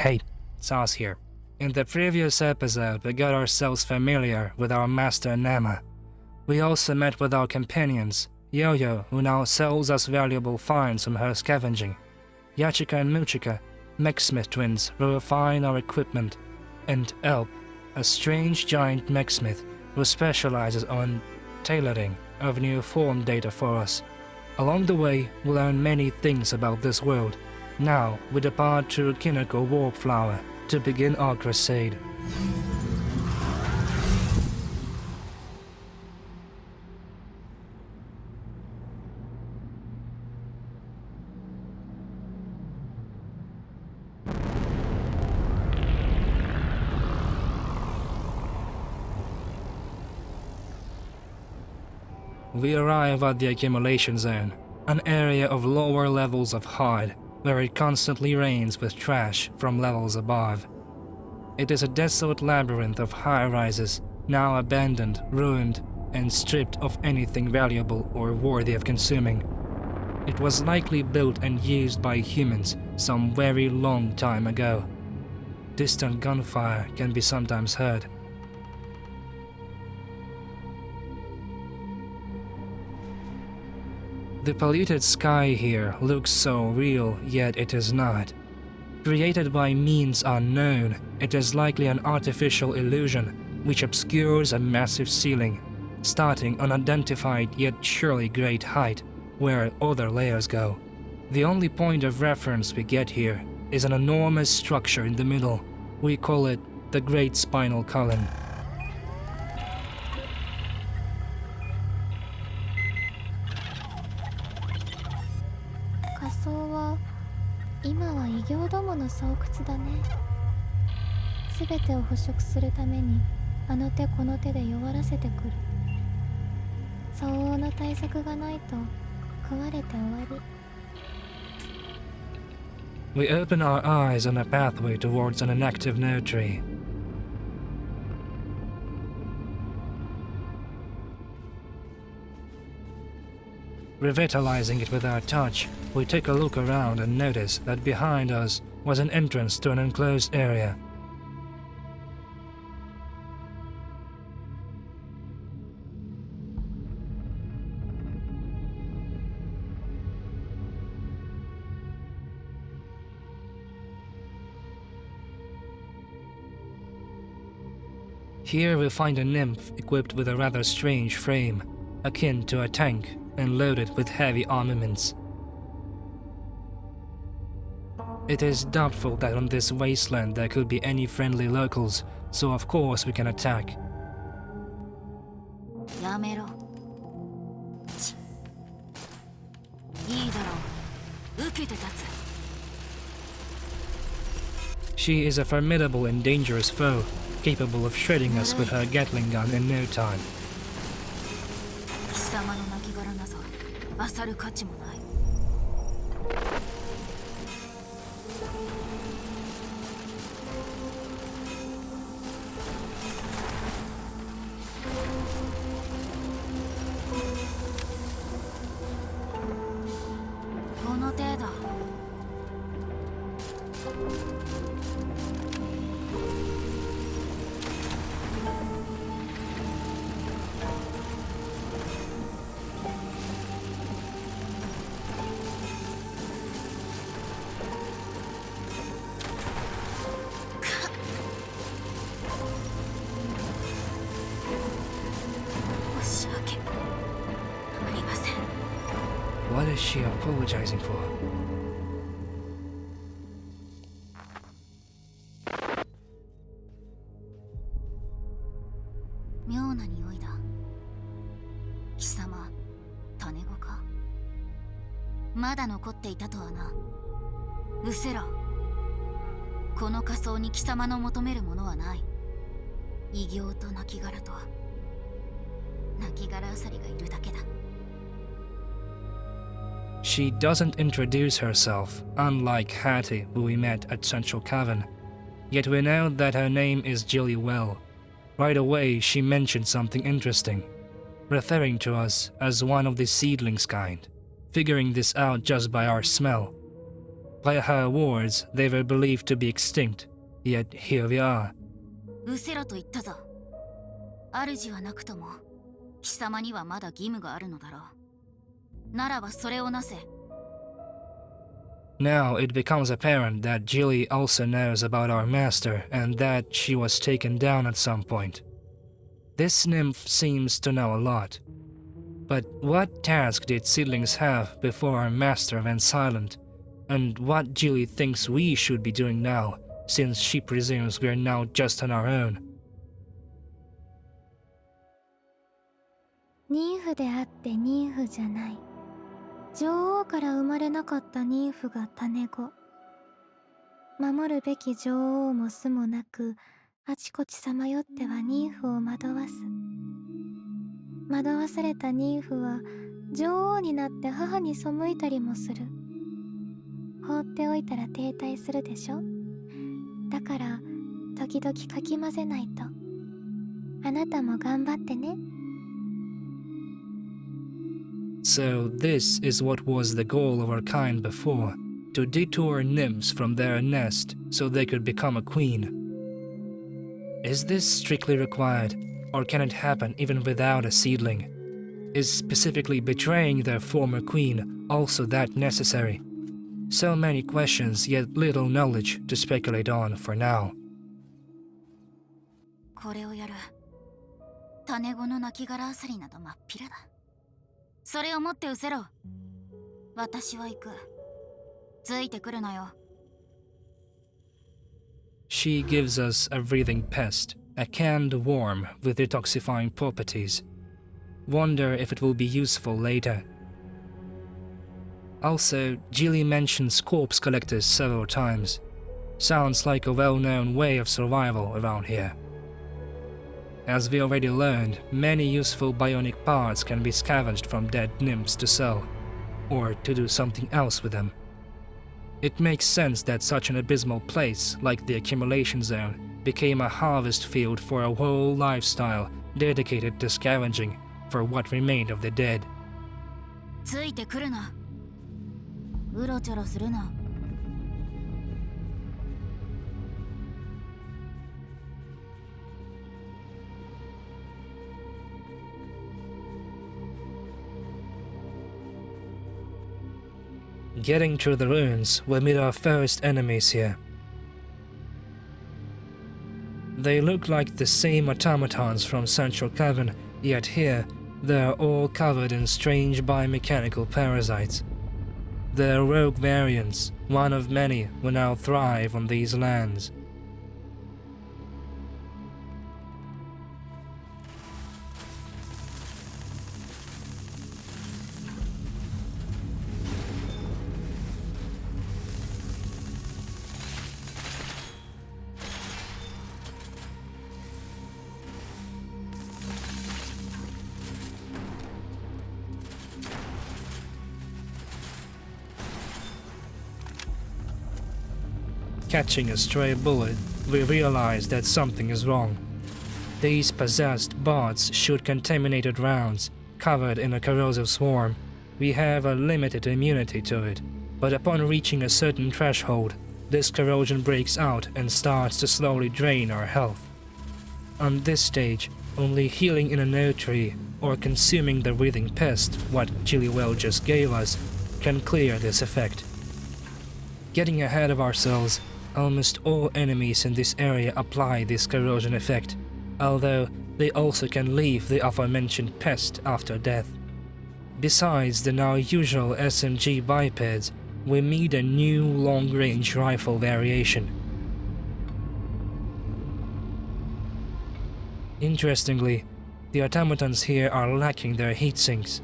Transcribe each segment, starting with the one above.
Hey, Sas here. In the previous episode, we got ourselves familiar with our master Nama. We also met with our companions, Yo-Yo, who now sells us valuable finds from her scavenging, Yachika and Muchika, mechsmith twins who refine our equipment, and Elp, a strange giant mechsmith who specializes on tailoring of new form data for us. Along the way, we learn many things about this world. Now, we depart to Kinako Warp Flower to begin our crusade. We arrive at the Accumulation Zone, an area of lower levels of hide, where it constantly rains with trash from levels above. It is a desolate labyrinth of high-rises, now abandoned, ruined, and stripped of anything valuable or worthy of consuming. It was likely built and used by humans some very long time ago. Distant gunfire can be sometimes heard. The polluted sky here looks so real, yet it is not. Created by means unknown, it is likely an artificial illusion which obscures a massive ceiling, starting unidentified yet surely great height, where other layers go. The only point of reference we get here is an enormous structure in the middle. We call it the Great Spinal Column. We open our eyes on a pathway towards an inactive node tree. Revitalizing it with our touch, we take a look around and notice that behind us was an entrance to an enclosed area. Here we find a nymph equipped with a rather strange frame, akin to a tank, and loaded with heavy armaments. It is doubtful that on this wasteland there could be any friendly locals, so of course we can attack. She is a formidable and dangerous foe, capable of shredding us with her Gatling gun in no time. What is she apologizing for? She doesn't introduce herself, unlike Hati, who we met at Central Cavern. Yet we know that her name is Gilli-Vell. Right away she mentioned something interesting, referring to us as one of the Seedlings kind, figuring this out just by our smell. By her words, they were believed to be extinct, yet here we are. 失せろと言ったぞ。主はなくとも、貴様にはまだ義務があるのだろう。ならばそれをなせ。Now it becomes apparent that Gilli also knows about our master and that she was taken down at some point. This nymph seems to know a lot. But what task did Seedlings have before our master went silent? And what Gilli thinks we should be doing now, since she presumes we are now just on our own? ニンフであってニンフじゃない。女王から生まれなかったニンフが種子。守るべき女王も巣もなく、あちこちさまよってはニンフを惑わす。惑わされたニンフは女王になって母に背いたりもする。放っておいたら停滞するでしょ。だから時々かき混ぜないと。あなたも頑張ってね。So this is what was the goal of our kind before, to detour nymphs from their nest so they could become a queen. Is this strictly required, or can it happen even without a seedling? Is specifically betraying their former queen also that necessary? So many questions, yet little knowledge to speculate on for now. これをやる。種子の亡骸あさりなど真っ平だ。それを持って失せろ。私は行く。ついてくるなよ。She gives us a breathing pest, a canned worm with detoxifying properties. Wonder if it will be useful later. Also, Gilli mentions corpse collectors several times. Sounds like a well-known way of survival around here. As we already learned, many useful bionic parts can be scavenged from dead nymphs to sell, or to do something else with them. It makes sense that such an abysmal place like the Accumulation Zone became a harvest field for a whole lifestyle dedicated to scavenging for what remained of the dead. ついてくるな。うろちょろするな。Getting through the ruins, we meet our first enemies here. They look like the same automatons from Central Cavern, yet here, they are all covered in strange biomechanical parasites. They're rogue variants, one of many who now thrive on these lands. Catching a stray bullet, we realize that something is wrong. These possessed bots shoot contaminated rounds, covered in a corrosive swarm. We have a limited immunity to it, but upon reaching a certain threshold, this corrosion breaks out and starts to slowly drain our health. On this stage, only healing in a no tree or consuming the breathing pest, what Gilli-Vell just gave us, can clear this effect. Getting ahead of ourselves, almost all enemies in this area apply this corrosion effect, although they also can leave the aforementioned pest after death. Besides the now usual SMG bipeds, we meet a new long-range rifle variation. Interestingly, the automatons here are lacking their heatsinks.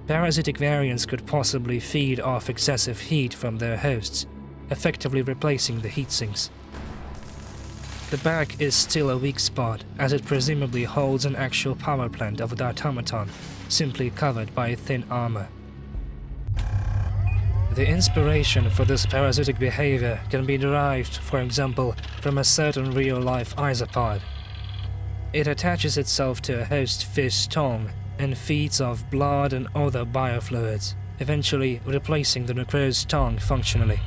Parasitic variants could possibly feed off excessive heat from their hosts, effectively replacing the heatsinks. The back is still a weak spot, as it presumably holds an actual power plant of the automaton, simply covered by thin armor. The inspiration for this parasitic behavior can be derived, for example, from a certain real-life isopod. It attaches itself to a host fish tongue and feeds off blood and other biofluids, eventually replacing the necrosed tongue functionally.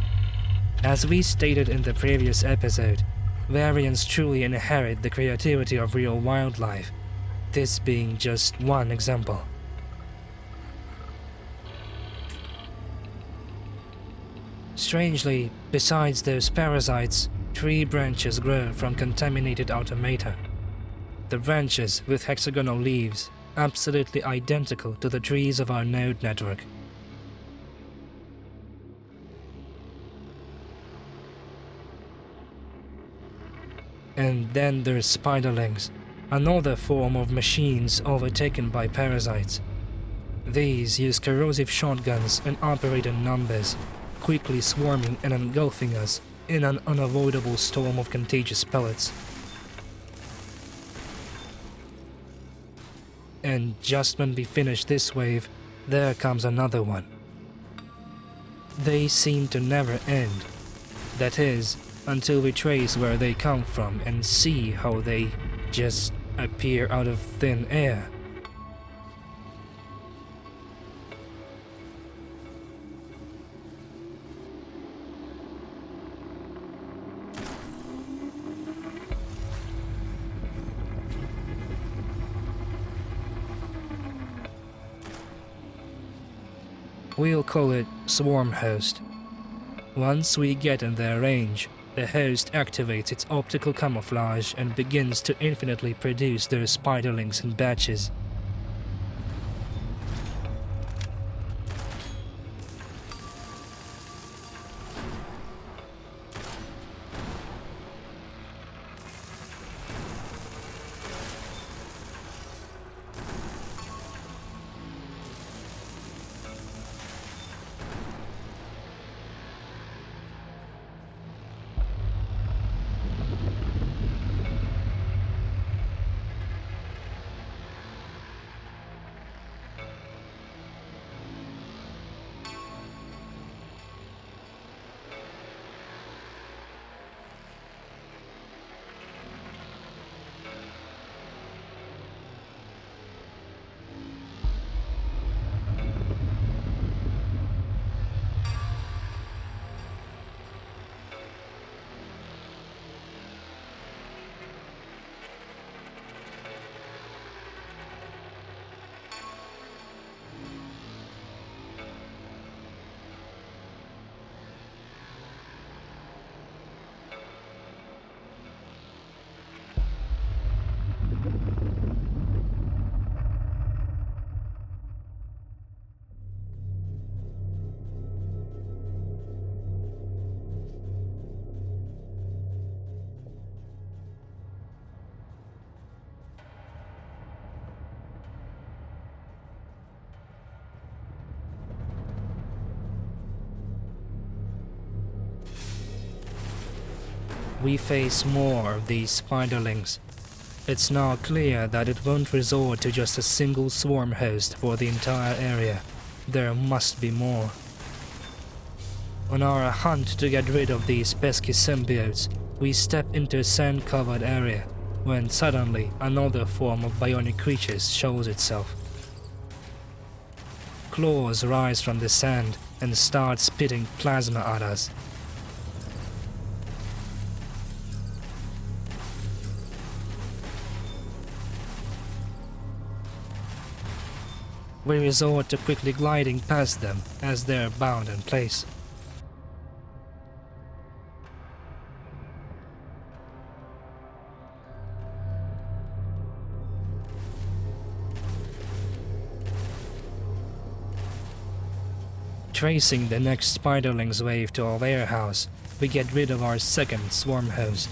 As we stated in the previous episode, variants truly inherit the creativity of real wildlife, this being just one example. Strangely, besides those parasites, 3 branches grow from contaminated automata. The branches with hexagonal leaves, absolutely identical to the trees of our node network. And then there's spiderlings, another form of machines overtaken by parasites. These use corrosive shotguns and operate in numbers, quickly swarming and engulfing us in an unavoidable storm of contagious pellets. And just when we finish this wave, there comes another one. They seem to never end. That is, until we trace where they come from and see how they just appear out of thin air. We'll call it Swarm Host. Once we get in their range, the host activates its optical camouflage and begins to infinitely produce their spiderlings in batches. We face more of these spiderlings. It's now clear that it won't resort to just a single swarm host for the entire area. There must be more. On our hunt to get rid of these pesky symbiotes, we step into a sand-covered area, when suddenly another form of bionic creatures shows itself. Claws rise from the sand and start spitting plasma at us. We resort to quickly gliding past them as they're bound in place. Tracing the next spiderlings wave to our warehouse, we get rid of our second swarm host.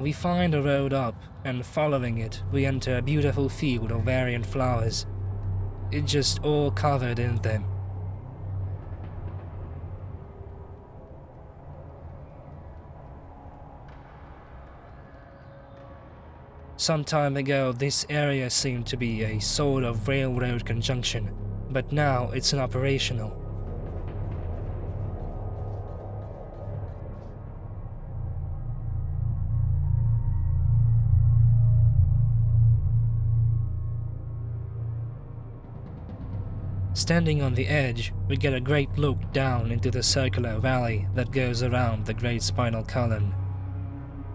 We find a road up, and following it, we enter a beautiful field of variant flowers. It's just all covered in them. Some time ago, this area seemed to be a sort of railroad conjunction, but now it's unoperational. Standing on the edge, we get a great look down into the circular valley that goes around the Great Spinal Column.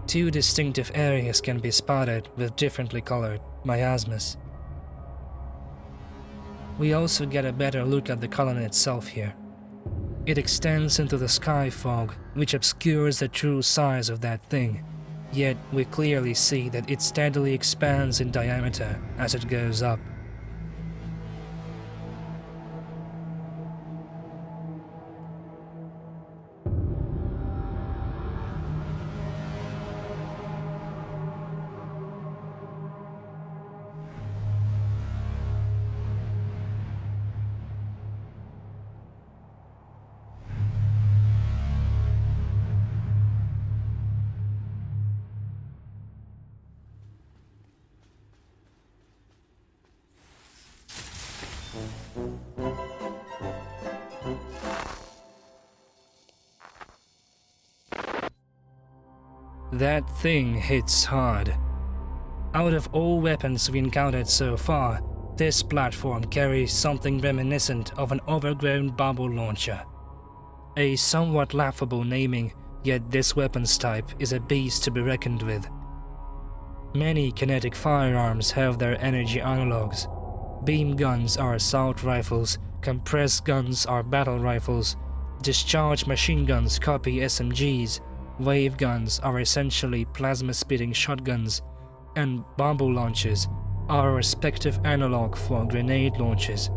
Two distinctive areas can be spotted with differently colored miasmas. We also get a better look at the column itself here. It extends into the sky fog, which obscures the true size of that thing, yet we clearly see that it steadily expands in diameter as it goes up. That thing hits hard. Out of all weapons we encountered so far, this platform carries something reminiscent of an overgrown bubble launcher. A somewhat laughable naming, yet this weapons type is a beast to be reckoned with. Many kinetic firearms have their energy analogs. Beam guns are assault rifles, compressed guns are battle rifles, discharge machine guns copy SMGs, wave guns are essentially plasma-spitting shotguns, and bubble launchers are a respective analog for grenade launchers.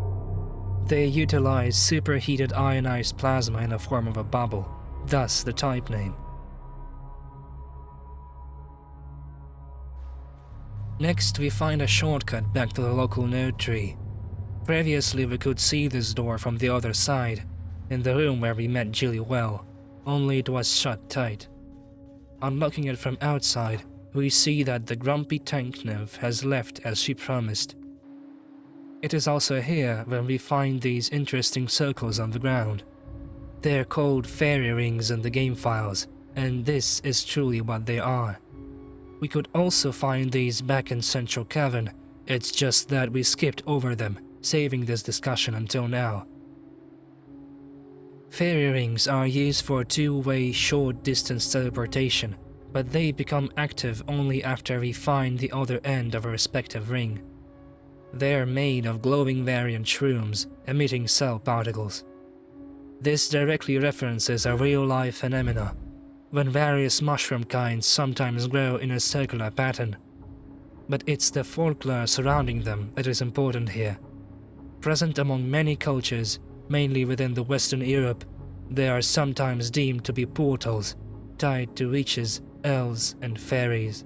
They utilize superheated ionized plasma in the form of a bubble, thus the type name. Next, we find a shortcut back to the local node tree. Previously, we could see this door from the other side, in the room where we met Gilli-Vell, only it was shut tight. Unlocking it from outside, we see that the grumpy tank nymph has left as she promised. It is also here where we find these interesting circles on the ground. They're called fairy rings in the game files, and this is truly what they are. We could also find these back in Central Cavern, it's just that we skipped over them, saving this discussion until now. Fairy rings are used for two-way short-distance teleportation, but they become active only after we find the other end of a respective ring. They are made of glowing variant shrooms, emitting cell particles. This directly references a real-life phenomena, when various mushroom kinds sometimes grow in a circular pattern. But it's the folklore surrounding them that is important here. Present among many cultures, mainly within the Western Europe, they are sometimes deemed to be portals, tied to witches, elves, and fairies.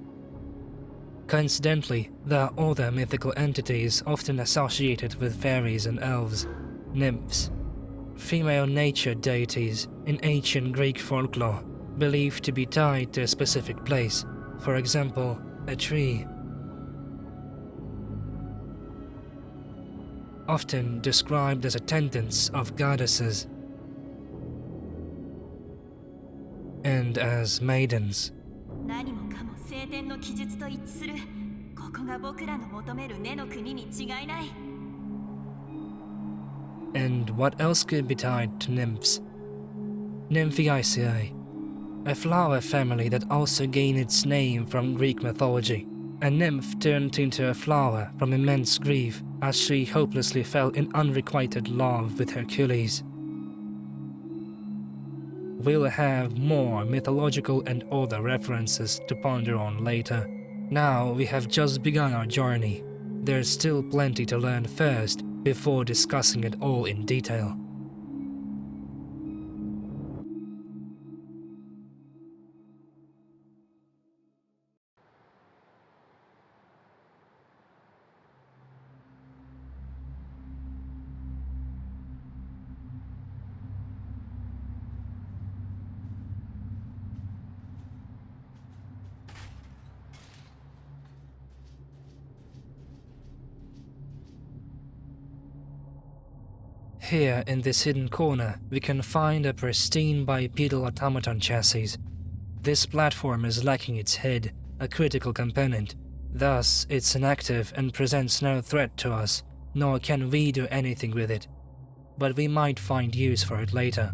Coincidentally, there are other mythical entities often associated with fairies and elves, nymphs, female nature deities in ancient Greek folklore, believed to be tied to a specific place, for example, a tree. Often described as attendants of goddesses, and as maidens. 何もかも聖典の記述と一致する。ここが僕らの求める根の国に違いない。And what else could be tied to nymphs? Nymphaceae, a flower family that also gained its name from Greek mythology. A nymph turned into a flower from immense grief as she hopelessly fell in unrequited love with Hercules. We'll have more mythological and other references to ponder on later. Now we have just begun our journey. There's still plenty to learn first before discussing it all in detail. Here, in this hidden corner, we can find a pristine bipedal automaton chassis. This platform is lacking its head, a critical component. Thus, it's inactive and presents no threat to us, nor can we do anything with it. But we might find use for it later.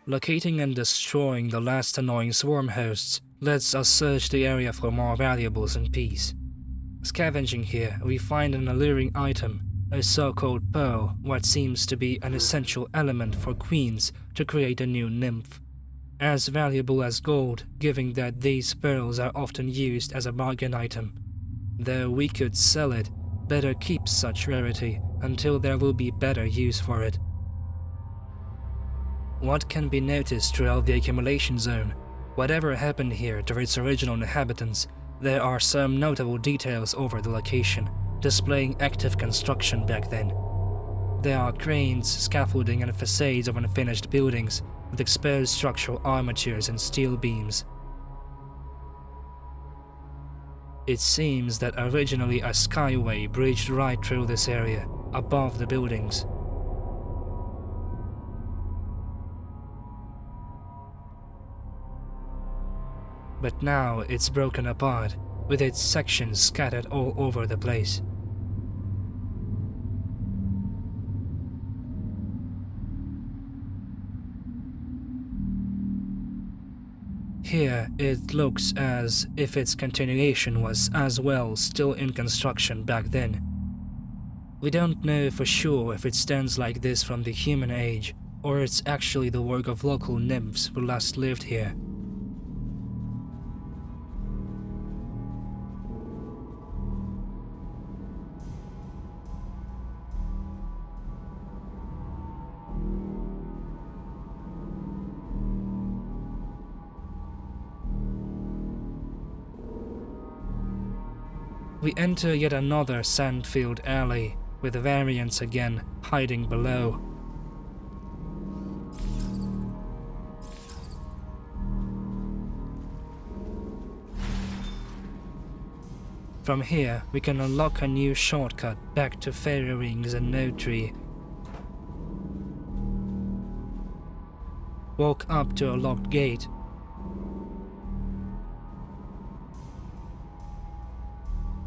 Locating and destroying the last annoying swarm hosts lets us search the area for more valuables in peace. Scavenging here, we find an alluring item, a so-called pearl, what seems to be an essential element for queens to create a new nymph. As valuable as gold, given that these pearls are often used as a bargain item. Though we could sell it, better keep such rarity until there will be better use for it. What can be noticed throughout the Accumulation Zone? Whatever happened here to its original inhabitants, there are some notable details over the location, displaying active construction back then. There are cranes, scaffolding and facades of unfinished buildings, with exposed structural armatures and steel beams. It seems that originally a skyway bridged right through this area, above the buildings. But now it's broken apart, with its sections scattered all over the place. Here, it looks as if its continuation was as well still in construction back then. We don't know for sure if it stands like this from the human age, or it's actually the work of local nymphs who last lived here. We enter yet another sand-filled alley, with variants again hiding below. From here, we can unlock a new shortcut back to Fairy Rings and No Tree. Walk up to a locked gate.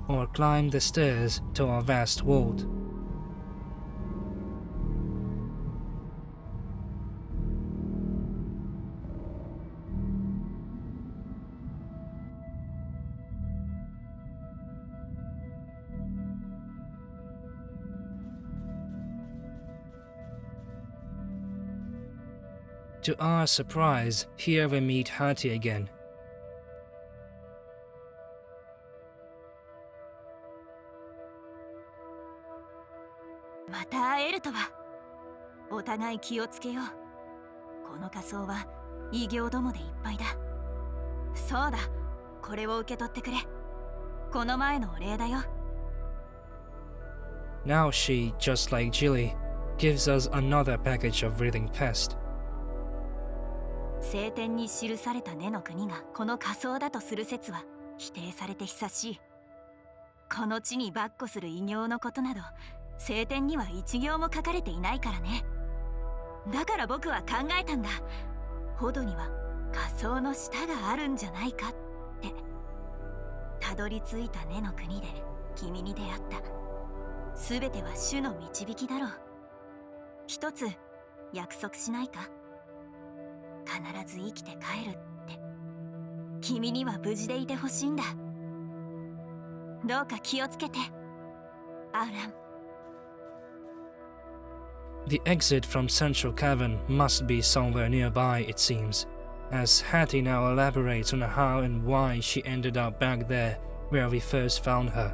Or climb the stairs to our vast vault. To our surprise, here we meet Hati again. また会えるとは。お互い気をつけよう。この仮装は異形どもでいっぱいだ。そうだ、これを受け取ってくれ。この前のお礼だよ。Now she, just like Gilli, gives us another package of breathing pest. 聖典に記された根の国がこの仮想だとする説は否定されて久しい。この地に跋扈する異形のことなど聖典には一行も書かれていないからね。だから僕は考えたんだ。ホドには仮想の舌があるんじゃないかって。たどり着いた根の国で君に出会った。すべては主の導きだろう。一つ約束しないか。必ず生きて帰るって。君には無事でいてほしいんだ。どうか気をつけて、アウラン。The exit from Central Cavern must be somewhere nearby, it seems, as Hati now elaborates on how and why she ended up back there where we first found her.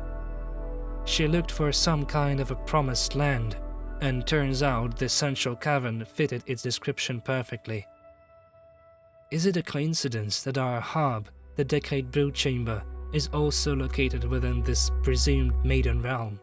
She looked for some kind of a promised land, and turns out the Central Cavern fitted its description perfectly. Is it a coincidence that our hub, the Decade Brood Chamber, is also located within this presumed Maiden Realm?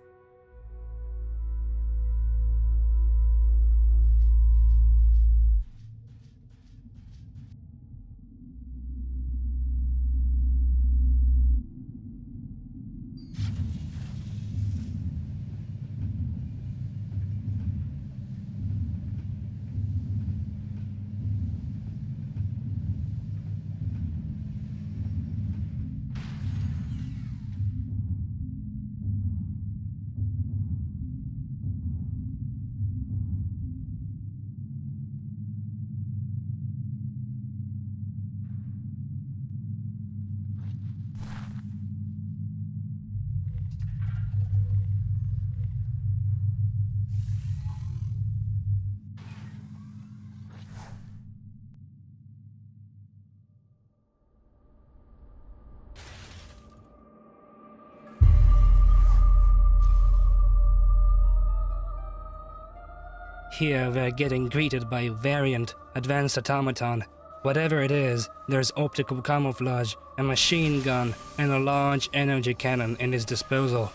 Here we're getting greeted by a variant, advanced automaton. Whatever it is, there's optical camouflage, a machine gun, and a large energy cannon in its disposal.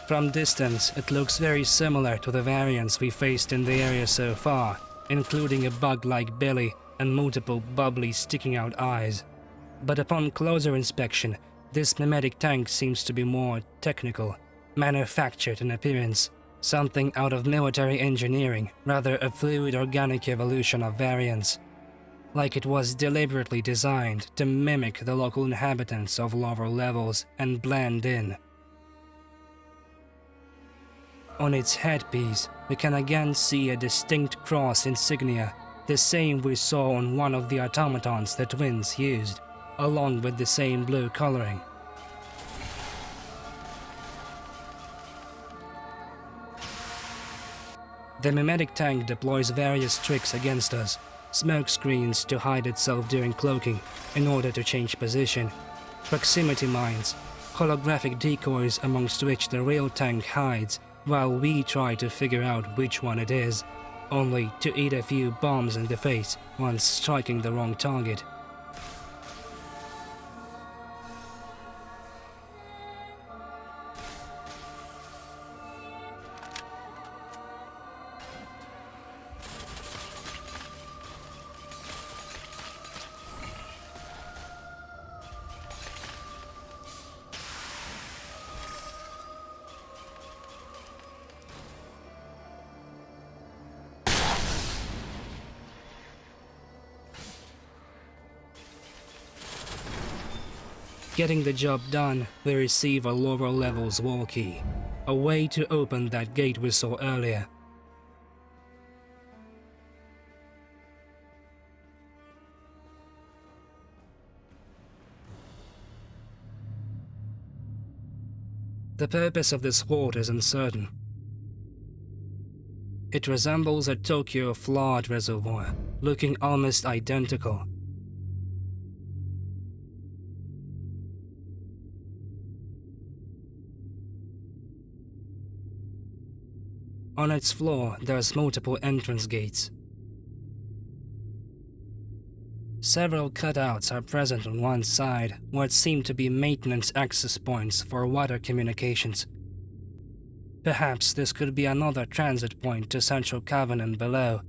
From distance, it looks very similar to the variants we faced in the area so far, including a bug-like belly and multiple bubbly sticking out eyes. But upon closer inspection, this Mimetic Tank seems to be more technical, manufactured in appearance. Something out of military engineering, rather a fluid organic evolution of variants. Like it was deliberately designed to mimic the local inhabitants of lower levels and blend in. On its headpiece, we can again see a distinct cross insignia, the same we saw on one of the automatons the twins used, along with the same blue coloring. The Mimetic Tank deploys various tricks against us, smoke screens to hide itself during cloaking in order to change position, proximity mines, holographic decoys amongst which the real tank hides while we try to figure out which one it is, only to eat a few bombs in the face once striking the wrong target. Getting the job done, we receive a lower level's wall key, a way to open that gate we saw earlier. The purpose of this sword is uncertain. It resembles a Tokyo flood reservoir, looking almost identical. On its floor, there's multiple entrance gates. Several cutouts are present on one side, what seem to be maintenance access points for water communications. Perhaps this could be another transit point to Central Covenant below.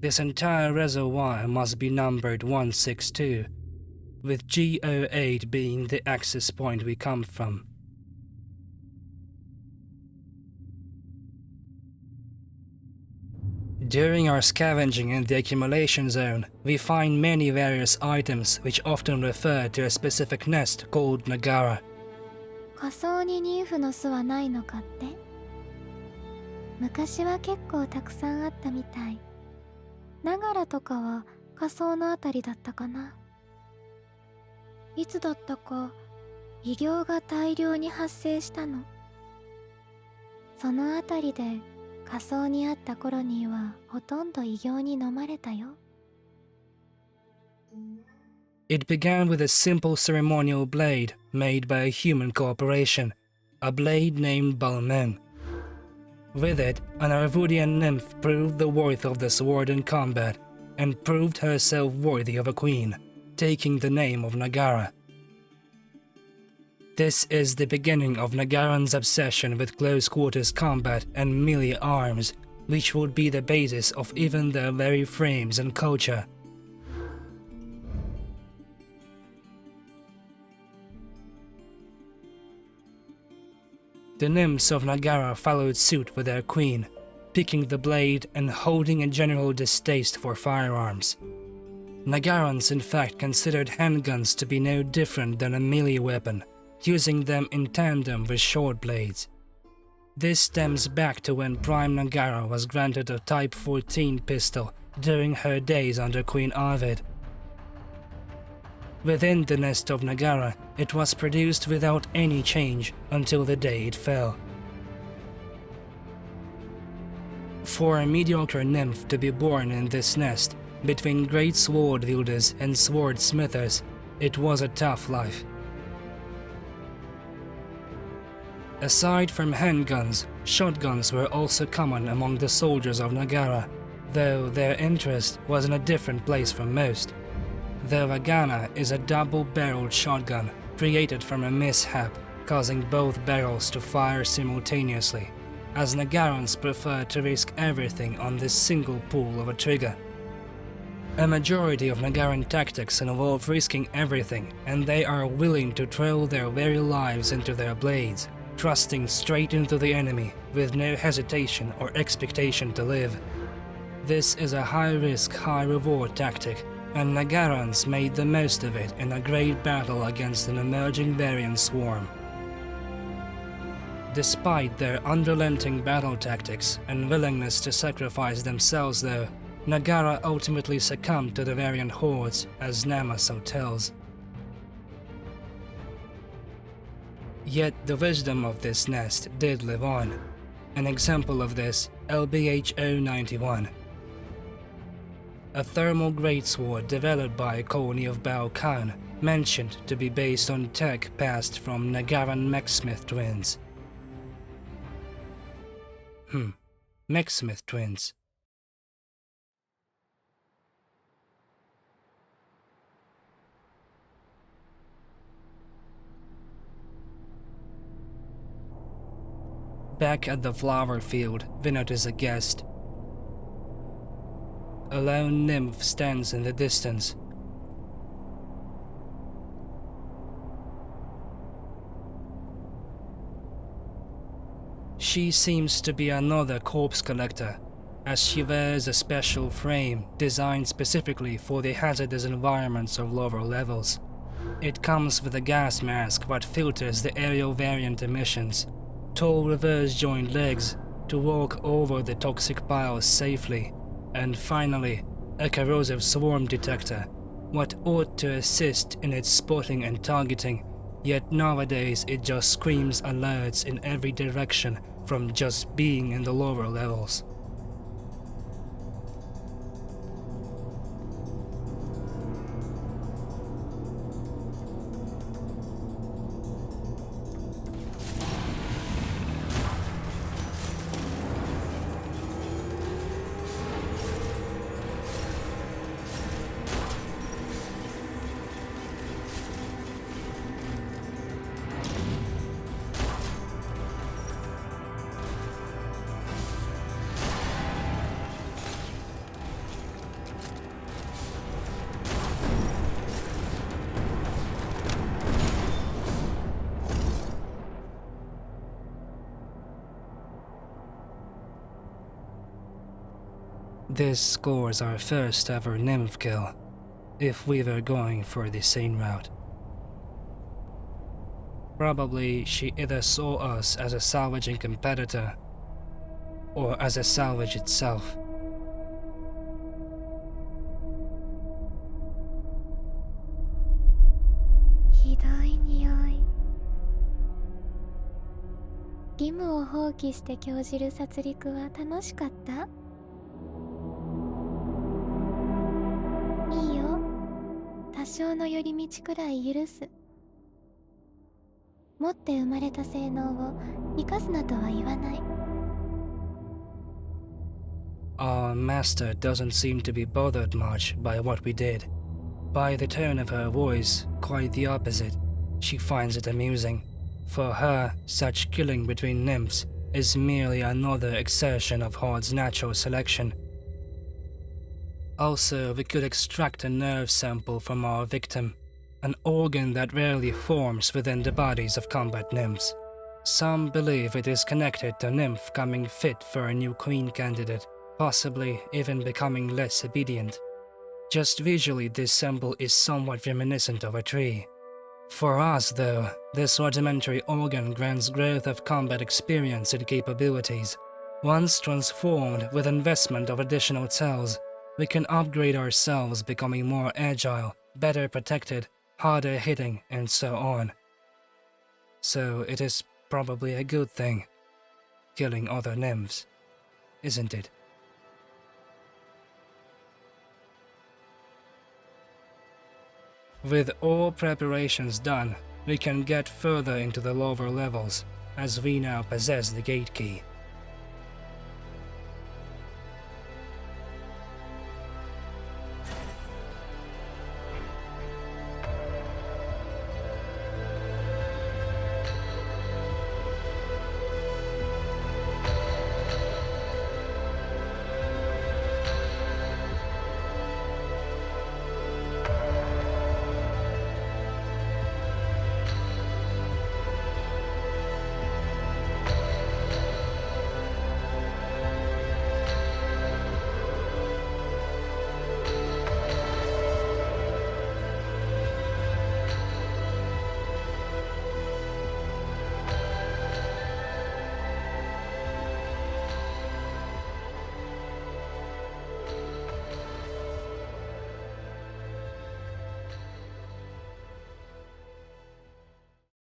This entire reservoir must be numbered 162, with G08 being the access point we come from. During our scavenging in the Accumulation Zone, we find many various items which often refer to a specific nest called Nagara. 仮想にニンフの巣はないのかって？昔は結構たくさんあったみたい。ナガラとかは仮想のあたりだったかな。いつだったか異形が大量に発生したの。そのあたりで仮想にあったコロニーはほとんど異形に飲まれたよ。It began with a simple ceremonial blade made by a human corporation, a blade named Balmain. With it, an Arvudian nymph proved the worth of the sword in combat, and proved herself worthy of a queen, taking the name of Nagara. This is the beginning of Nagaran's obsession with close-quarters combat and melee arms, which would be the basis of even their very frames and culture. The nymphs of Nagara followed suit with their queen, picking the blade and holding a general distaste for firearms. Nagarans in fact considered handguns to be no different than a melee weapon, using them in tandem with short blades. This stems back to when Prime Nagara was granted a Type 14 pistol during her days under Queen Arvid. Within the nest of Nagara, it was produced without any change until the day it fell. For a mediocre nymph to be born in this nest, between great sword wielders and swordsmithers, it was a tough life. Aside from handguns, shotguns were also common among the soldiers of Nagara, though their interest was in a different place from most. The Vagana is a double-barreled shotgun created from a mishap, causing both barrels to fire simultaneously, as Nagarans prefer to risk everything on this single pull of a trigger. A majority of Nagaran tactics involve risking everything, and they are willing to throw their very lives into their blades, thrusting straight into the enemy with no hesitation or expectation to live. This is a high-risk, high-reward tactic, and Nagarans made the most of it in a great battle against an emerging Varian swarm. Despite their unrelenting battle tactics and willingness to sacrifice themselves though, Nagara ultimately succumbed to the Varian hordes, as Nama so tells. Yet the wisdom of this nest did live on. An example of this, LBH-091. A thermal greatsword developed by a colony of Bao Khan, mentioned to be based on tech passed from Nagaran mechsmith twins. Mechsmith twins. Back at the Flowerfield, we notice a guest. A lone nymph stands in the distance. She seems to be another corpse collector, as she wears a special frame designed specifically for the hazardous environments of lower levels. It comes with a gas mask that filters the aerial variant emissions, tall reverse-joined legs to walk over the toxic piles safely, and finally, a corrosive swarm detector, what ought to assist in its spotting and targeting, yet nowadays it just screams alerts in every direction from just being in the lower levels. This scores our first ever Nymph kill, if we were going for the sane route. Probably she either saw us as a salvaging competitor, or as a salvage itself. Hidoi 義務を放棄して興じる殺戮は楽しかった？いいよ。多少の寄り道くらい許す。持って生まれた性能を生かすなとは言わない。Our master doesn't seem to be bothered much by what we did. By the tone of her voice, quite the opposite. She finds it amusing. For her, such killing between nymphs is merely another exertion of Hord's natural selection. Also, we could extract a nerve sample from our victim, an organ that rarely forms within the bodies of combat nymphs. Some believe it is connected to Nymph coming fit for a new queen candidate, possibly even becoming less obedient. Just visually, this sample is somewhat reminiscent of a tree. For us, though, this rudimentary organ grants growth of combat experience and capabilities. Once transformed with investment of additional cells, we can upgrade ourselves, becoming more agile, better protected, harder hitting, and so on. So it is probably a good thing, killing other nymphs, isn't it? With all preparations done, we can get further into the lower levels, as we now possess the gate key.